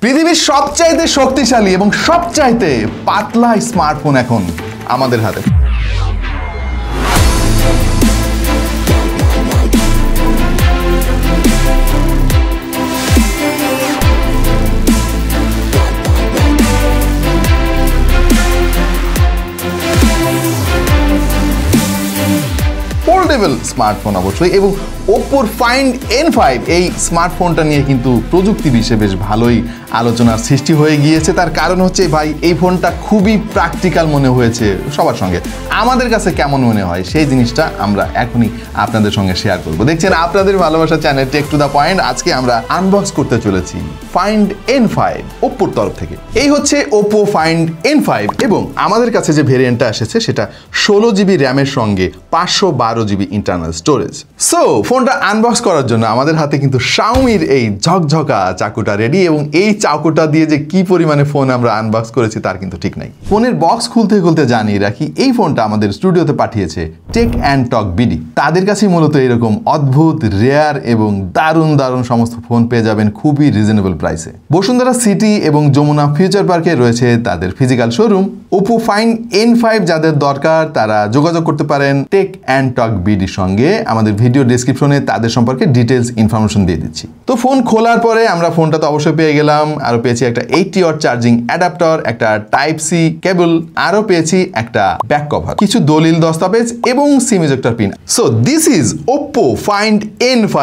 পৃথিবীর সবচাইতে শক্তিশালী এবং সবচাইতে পাতলা স্মার্টফোন এখন আমাদের হাতে। পোর্টেবল স্মার্টফোন অবশ্যই, এবং ওপ্পোর ফাইন্ড N5 এই স্মার্টফোনটা নিয়ে কিন্তু প্রযুক্তি বিশ্বে বেশ ভালোই আলোচনার সৃষ্টি হয়ে গিয়েছে। তার কারণ হচ্ছে ভাই, এই ফোনটা খুবই প্র্যাকটিক্যাল মনে হয়েছে সবার সঙ্গে। আমাদের কাছে কেমন মনে হয় সেই জিনিসটা আমরা এখনই আপনাদের সঙ্গে শেয়ার করব। দেখছেন আপনাদের ভালোবাসা channel tech to the point. আজকে আমরা আনবক্স করতে চলেছি ফাইন্ড N5 ওপ্পোর তরফ থেকে। এই হচ্ছে ওপ্পো ফাইন্ড N5 এবং আমাদের কাছে যে ভেরিয়েন্টটা এসেছে সেটা 16 জিবি র্যামের সঙ্গে 512 জিবি ইন্টারনাল স্টোরেজ। সো ফোনটা আনবক্স করার জন্য আমাদের হাতে কিন্তু শাওমির এই ঝকঝকা চাকুটা রেডি, এবং এই চাকুটা দিয়ে যে কি পরিমাণে ফোন আমরা আনবক্স করেছি তার কিন্তু ঠিক নাই। ফোনের বক্স খুলতে খুলতে জানিয়ে রাখি, এই ফোনটা আমাদের স্টুডিওতে পাঠিয়েছে টেক অ্যান্ড টক বিডি। তাদের কাছে মূলত এরকম অদ্ভুত, রেয়ার এবং দারুণ দারুণ সমস্ত ফোন পেয়ে যাবেন খুবই রিজনেবল প্রাইসে। বসুন্ধরা সিটি এবং যমুনা ফিউচার পার্কে রয়েছে তাদের physical showroom. Oppo find N5 যাদের দরকার তারা যোগাযোগ করতে পারেন টেক অ্যান্ড টক বিডির সঙ্গে। আমাদের ভিডিও ডেসক্রিপশনে তাদের সম্পর্কে ডিটেলস ইনফরমেশন দিয়ে দিচ্ছি। তো ফোন খোলার পরে আমরা ফোনটা তো অবশ্যই পেয়ে গেলাম, আরও পেয়েছি একটা 80 ওয়াট চার্জিং অ্যাডাপ্টার, একটা টাইপ সি কেবল, আরও পেয়েছি একটা ব্যাক কভার, কিছু দলিল দস্তাবেজ এবং সিম ejector pin. So this is Oppo find N5।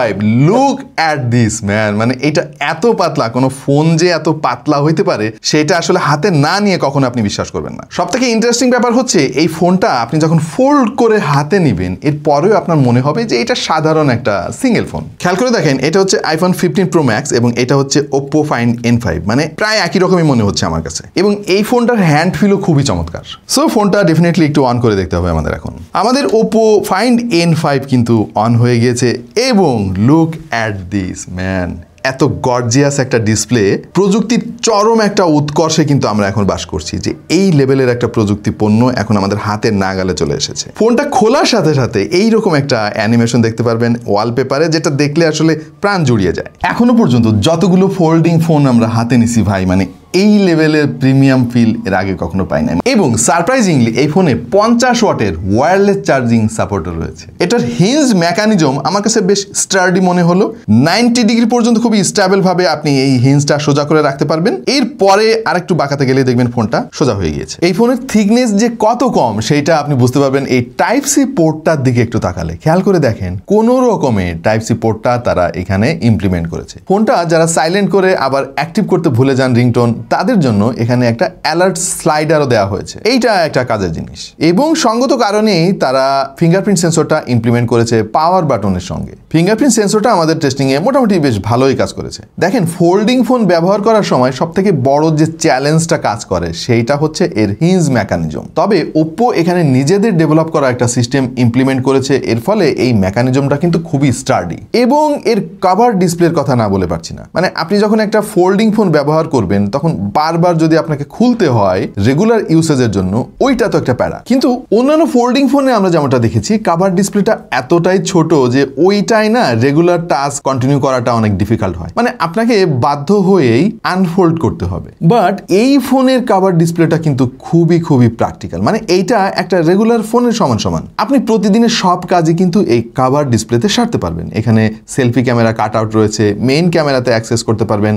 Look at this man, মানে এটা এত পাতলা, কোনো ফোন যে এত পাতলা হইতে পারে সেটা আসলে হাতে না নিয়ে কখনো আপনি বিশ্বাস করবেন না। সব থেকে ইন্টারেস্টিং ব্যাপার হচ্ছে এই ফোনটা আপনি যখন ফোল্ড করে হাতে নিবেন এর পরেও আপনার মনে হবে যে এটা সাধারণ একটা সিঙ্গেল ফোন। খেয়াল করে দেখেন, এটা হচ্ছে আইফোন 15 প্রো ম্যাক্স এবং এটা হচ্ছে ওপ্পো ফাইন্ড N5, মানে প্রায় একই রকমই মনে হচ্ছে আমার কাছে, এবং এই ফোনটার হ্যান্ড ফিলও খুবই চমৎকার। সো ফোনটা ডেফিনেটলি একটু অন করে দেখতে হবে আমাদের এখন। আমাদের ওপ্পো ফাইন্ড N5 কিন্তু অন হয়ে গিয়েছে, এবং লুক অ্যাট দিস ম্যান, এত গর্জিয়াস একটা ডিসপ্লে, প্রযুক্তির চরম একটা উৎকর্ষে কিন্তু আমরা এখন বাস করছি, যে এই লেভেলের একটা প্রযুক্তি পণ্য এখন আমাদের হাতের নাগালে চলে এসেছে। ফোনটা খোলার সাথে সাথে এইরকম একটা অ্যানিমেশন দেখতে পারবেন ওয়ালপেপারে, যেটা দেখলে আসলে প্রাণ জুড়িয়ে যায়। এখনো পর্যন্ত যতগুলো ফোল্ডিং ফোন আমরা হাতে নিছি ভাই, মানে এই লেভেলের প্রিমিয়াম ফিল এর আগে কখনো পাই নাই। এবং সারপ্রাইজিংলি এই ফোনে 50 ওয়াটের ওয়্যারলেস চার্জিং সাপোর্টও রয়েছে। এটার হিঞ্জ মেকানিজম আমার কাছে বেশ স্টার্ডি মনে হলো। 90 ডিগ্রি পর্যন্ত খুবই স্টেবল ভাবে আপনি এই হিঞ্জটা সোজা করে রাখতে পারবেন। এরপরে আরেকটু বাঁকাতে গেলে দেখবেন ফোনটা সোজা হয়ে গিয়েছে। এই ফোনের থিকনেস যে কত কম সেটা আপনি বুঝতে পারবেন এই টাইপ সি পোর্টটার দিকে একটু তাকালে। খেয়াল করে দেখেন, কোন রকমের টাইপ সি পোর্টটা তারা এখানে ইমপ্লিমেন্ট করেছে। ফোনটা যারা সাইলেন্ট করে আবার অ্যাক্টিভ করতে ভুলে যান রিংটোন, তাদের জন্য এখানে একটা অ্যালার্ট স্লাইডারও দেওয়া হয়েছে। এইটা একটা কাজের জিনিস, এবং সঙ্গত কারণেই তারা ফিঙ্গারপ্রিন্ট সেন্সরটা ইমপ্লিমেন্ট করেছে পাওয়ার বাটনের সঙ্গে। ফিঙ্গারপ্রিন্ট সেন্সরটা আমাদের টেস্টিংয়ে মোটামুটি বেশ ভালোই কাজ করেছে। দেখেন, ফোল্ডিং ফোন ব্যবহার করার সময় সব থেকে বড় যে চ্যালেঞ্জটা কাজ করে সেইটা হচ্ছে এর হিঞ্জ মেকানিজম। তবে ওপ্পো এখানে নিজেদের ডেভেলপ করা একটা সিস্টেম ইমপ্লিমেন্ট করেছে, এর ফলে এই মেকানিজমটা কিন্তু খুবই স্টার্ডি। এবং এর কভার ডিসপ্লের কথা না বলে পারছি না, মানে আপনি যখন একটা ফোল্ডিং ফোন ব্যবহার করবেন তখন বারবার যদি আপনাকে খুলতে হয় রেগুলার ইউসেজের জন্য, ওইটা তো একটা প্যারা। কিন্তু অন্যান্য ফোল্ডিং ফোনে আমরা যেমনটা দেখেছি, কভার ডিসপ্লেটা এতটাই ছোট যে ওইটাই না রেগুলার টাস্ক কন্টিনিউ করাটা অনেক ডিফিকাল্ট হয়, মানে আপনাকে বাধ্য হয়েই আনফোল্ড করতে হবে। বাট এই ফোনের কভার ডিসপ্লেটা কিন্তু খুবই খুবই প্র্যাকটিক্যাল, মানে এইটা একটা রেগুলার ফোনের সমান সমান। আপনি প্রতিদিনের সব কাজই কিন্তু এই কভার ডিসপ্লেতে সারতে পারবেন। এখানে সেলফি ক্যামেরা কাট আউট রয়েছে, মেইন ক্যামেরাতে অ্যাক্সেস করতে পারবেন।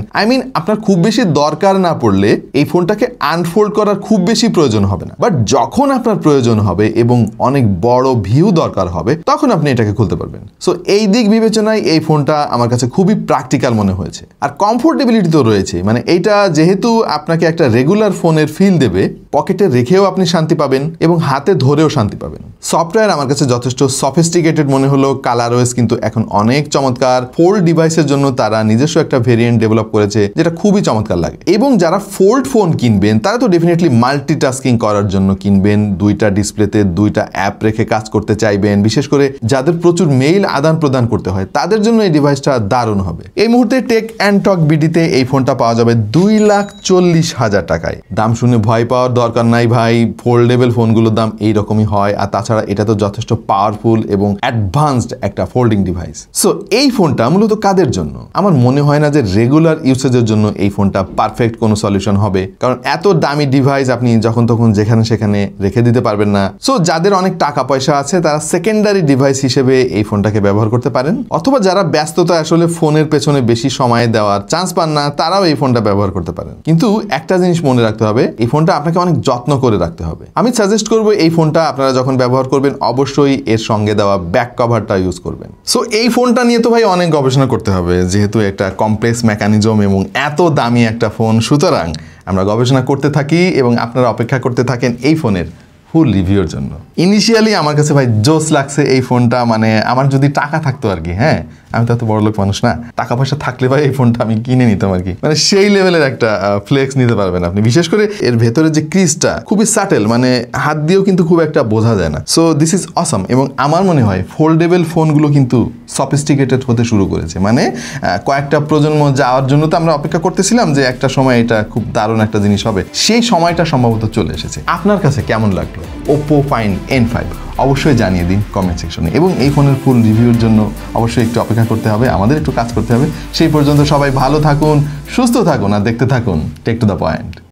আপনার খুব বেশি দরকার না পড়লে এই ফোনটাকে আনফোল্ড করার খুব বেশি প্রয়োজন হবে না। বাট যখন আপনার প্রয়োজন হবে এবং অনেক বড় ভিউ দরকার হবে তখন আপনি এটাকে খুলতে পারবেন। সো এই দিক বিবেচনায় এই ফোনটা আমার কাছে খুবই প্র্যাকটিক্যাল মনে হয়েছে। আর কমফোর্টেবিলিটি তো রয়েছে, মানে এইটা যেহেতু আপনাকে একটা রেগুলার ফোনের ফিল দেবে, পকেটে রেখেও আপনি শান্তি পাবেন এবং হাতে ধরেও শান্তি পাবেন। সফটওয়্যার আমার কাছে যথেষ্ট সফিস্টিকেটেড মনে হলো। কালারওয়েস কিন্তু এখন অনেক চমৎকার। ফোল্ড ডিভাইসের জন্য তারা নিজস্ব একটা ভেরিয়েন্ট ডেভেলপ করেছে যেটা খুবই চমৎকার লাগে। এবং যারা ফোল্ড ফোন কিনবেন তারা তো ডেফিনেটলি মাল্টিটাস্কিং করার জন্য কিনবেন, দুইটা ডিসপ্লেতে দুইটা অ্যাপ রেখে কাজ করতে চাইবেন, বিশেষ করে যাদের প্রচুর মেইল আদান প্রদান করতে হয় তাদের জন্য এই ডিভাইসটা দারুণ হবে। এই মুহূর্তে টেক অ্যান্ড টক বিডিতে এই ফোনটা পাওয়া যাবে 2,40,000 টাকায়। দাম শুনে ভয় পাওয়ার দরকার নাই ভাই, ফোল্ডেবল ফোনগুলোর দাম এইরকমই হয়, আর তাছাড়া এটা তো যথেষ্ট পাওয়ারফুল এবং অ্যাডভান্সড একটা ফোল্ডিং ডিভাইস। সো এই ফোনটা মূলত কাদের জন্য? আমার মনে হয় না যে রেগুলার ইউসেজের জন্য এই ফোনটা পারফেক্ট কোনো সলিউশন হবে, কারণ এত দামি ডিভাইস আপনি যখন তখন যেখানে সেখানে রেখে দিতে পারবেন না। সো যাদের অনেক টাকা পয়সা আছে তারা সেকেন্ডারি ডিভাইস হিসেবে এই ফোনটাকে ব্যবহার করতে পারেন, অথবা যারা ব্যস্ততা আসলে ফোনের পেছনে বেশি সময় দেওয়ার চান্স পান না তারাও এই ফোনটা ব্যবহার করতে পারেন। কিন্তু একটা জিনিস মনে রাখতে হবে, এই ফোনটা আপনাকে অনেক যত্ন করে রাখতে হবে। আমি সাজেস্ট করবো এই ফোনটা আপনারা যখন ব্যবহার করবেন অবশ্যই এর সঙ্গে দেওয়া ব্যাক কভারটা ইউজ করবেন। সো এই ফোনটা নিয়ে তো ভাই অনেক গবেষণা করতে হবে, যেহেতু একটা কমপ্লেক্স মেকানিজম এবং এত দামি একটা ফোন, সুতরাং আমরা গবেষণা করতে থাকি এবং আপনারা অপেক্ষা করতে থাকেন এই ফোনের ফুল রিভিউর জন্য। ইনিশিয়ালি আমার কাছে ভাই জোস লাগছে এই ফোনটা, মানে আমার যদি টাকা থাকতো আর কি, হ্যাঁ আমি তো এত বড় লোক মানুষ না, টাকা পয়সা থাকলে ভাই এই ফোনটা আমি কিনে নিতাম আর কি, মানে সেই লেভেলের একটা ফ্লেক্স নিতে পারবেন আপনি। বিশেষ করে এর ভেতরে যে ক্রিজটা খুবই সাটেল, মানে হাত দিয়েও কিন্তু খুব একটা বোঝা যায় না। So this is awesome. এবং আমার মনে হয় ফোল্ডেবল ফোনগুলো কিন্তু সফিস্টিকেটেড হতে শুরু করেছে, মানে কয়েকটা প্রজন্ম যাওয়ার জন্য তো আমরা অপেক্ষা করতেছিলাম যে একটা সময় এটা খুব দারুণ একটা জিনিস হবে, সেই সময়টা সম্ভবত চলে এসেছে। আপনার কাছে কেমন লাগলো Oppo Find N5? অবশ্যই জানিয়ে দিন কমেন্ট সেকশনে, এবং এই ফোনের ফুল রিভিউর জন্য অবশ্যই একটু অপেক্ষা করতে হবে, আমাদের একটু কাজ করতে হবে। সেই পর্যন্ত সবাই ভালো থাকুন, সুস্থ থাকুন, আর দেখতে থাকুন টেক টু দ্য পয়েন্ট।